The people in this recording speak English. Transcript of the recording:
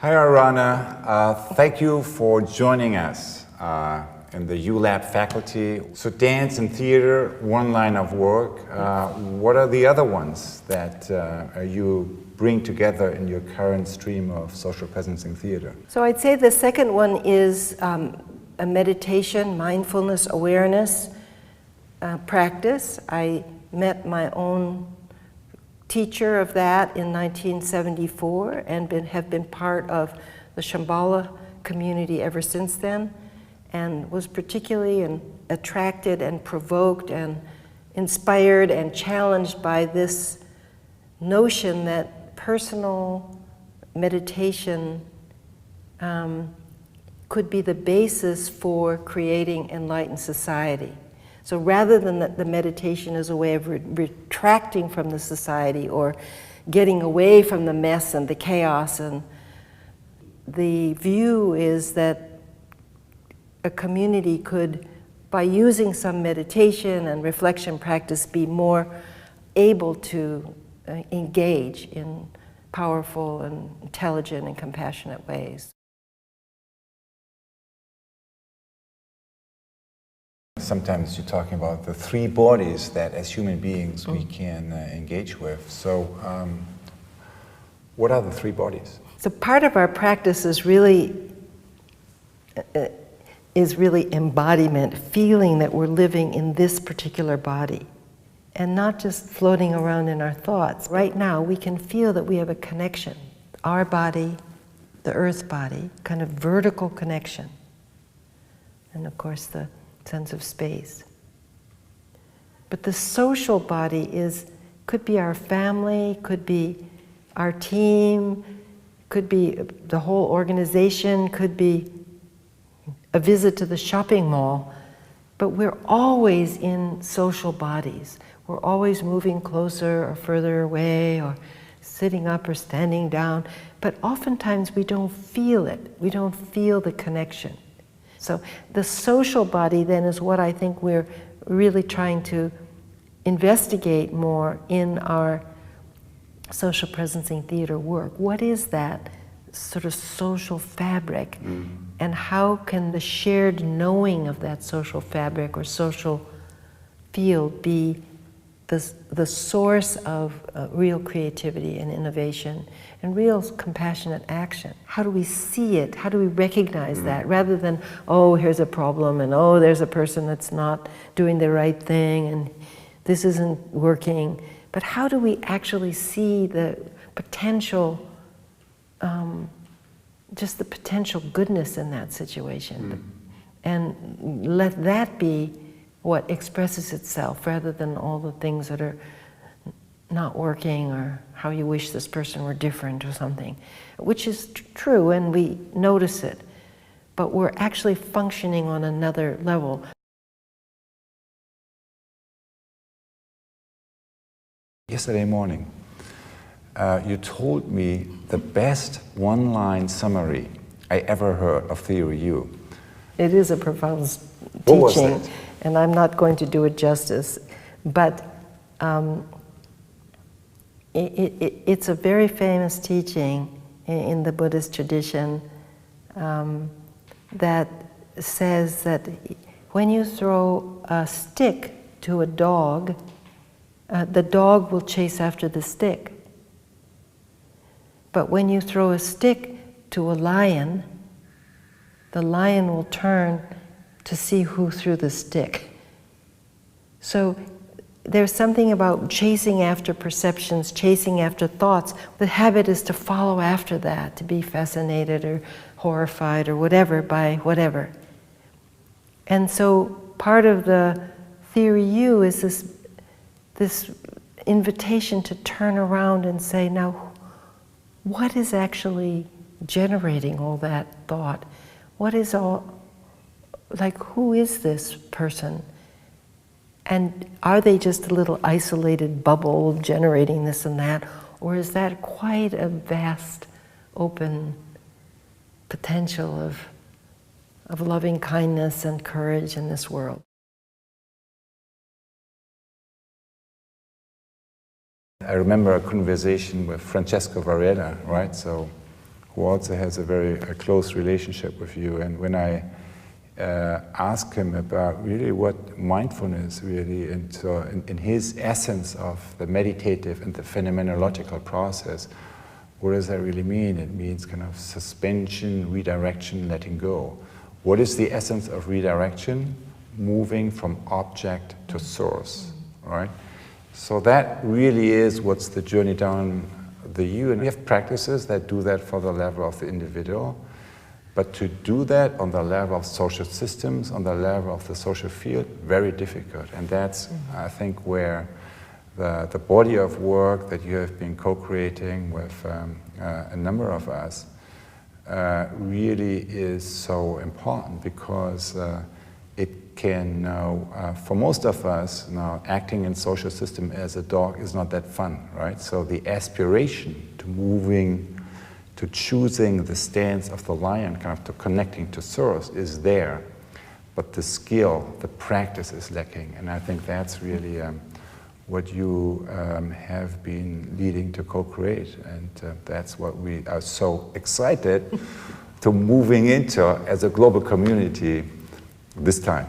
Hi, Arana. Thank you for joining us in the ULab faculty. So dance and theater, one line of work. What are the other ones that you bring together in your current stream of social presencing theater? So I'd say the second one is a meditation, mindfulness, awareness practice. I met my own teacher of that in 1974 and have been part of the Shambhala community ever since then, and was particularly attracted and provoked and inspired and challenged by this notion that personal meditation could be the basis for creating enlightened society. So rather than that the meditation is a way of retracting from the society or getting away from the mess and the chaos, and the view is that a community could, by using some meditation and reflection practice, be more able to engage in powerful and intelligent and compassionate ways. Sometimes you're talking about the three bodies that as human beings we can engage with. So what are the three bodies? So part of our practice is really embodiment, feeling that we're living in this particular body and not just floating around in our thoughts. Right now we can feel that we have a connection, our body, the earth body, kind of vertical connection, and of course the sense of space. But the social body could be our family, could be our team, could be the whole organization, could be a visit to the shopping mall, but we're always in social bodies. We're always moving closer or further away, or sitting up or standing down, but oftentimes we don't feel it. We don't feel the connection. So the social body then is what I think we're really trying to investigate more in our social presencing theater work. What is that sort of social fabric? And how can the shared knowing of that social fabric or social field be the source of real creativity and innovation and real compassionate action? How do we see it? How do we recognize that, rather than, oh, here's a problem, and oh, there's a person that's not doing the right thing, and this isn't working. But how do we actually see the potential, just the potential goodness in that situation, and let that be what expresses itself, rather than all the things that are not working, or how you wish this person were different or something, which is true and we notice it, but we're actually functioning on another level. Yesterday morning, you told me the best one-line summary I ever heard of Theory U. It is a profound What was teaching, it? and I'm not going to do it justice, but it's a very famous teaching in the Buddhist tradition that says that when you throw a stick to a dog, the dog will chase after the stick. But when you throw a stick to a lion, the lion will turn to see who threw the stick. So there's something about chasing after perceptions, chasing after thoughts. The habit is to follow after that, to be fascinated or horrified or whatever by whatever. And so part of the Theory U is this invitation to turn around and say, now, what is actually generating all that thought? What is who is this person? And are they just a little isolated bubble generating this and that? Or is that quite a vast, open potential of loving kindness and courage in this world? I remember a conversation with Francesco Varela, right? So who also has a very close relationship with you. And when I asked him about really what mindfulness really, and so in his essence of the meditative and the phenomenological process, what does that really mean? It means kind of suspension, redirection, letting go. What is the essence of redirection? Moving from object to source, right? So that really is what's the journey down the U. And we have practices that do that for the level of the individual. But to do that on the level of social systems, on the level of the social field, very difficult. And that's, I think, where the body of work that you have been co-creating with a number of us really is so important, because it can now, for most of us now, acting in social system as a dog is not that fun, right? So the aspiration to moving, to choosing the stance of the lion, kind of to connecting to source is there, but the skill, the practice is lacking. And I think that's really what you have been leading to co-create, and that's what we are so excited to moving into as a global community this time.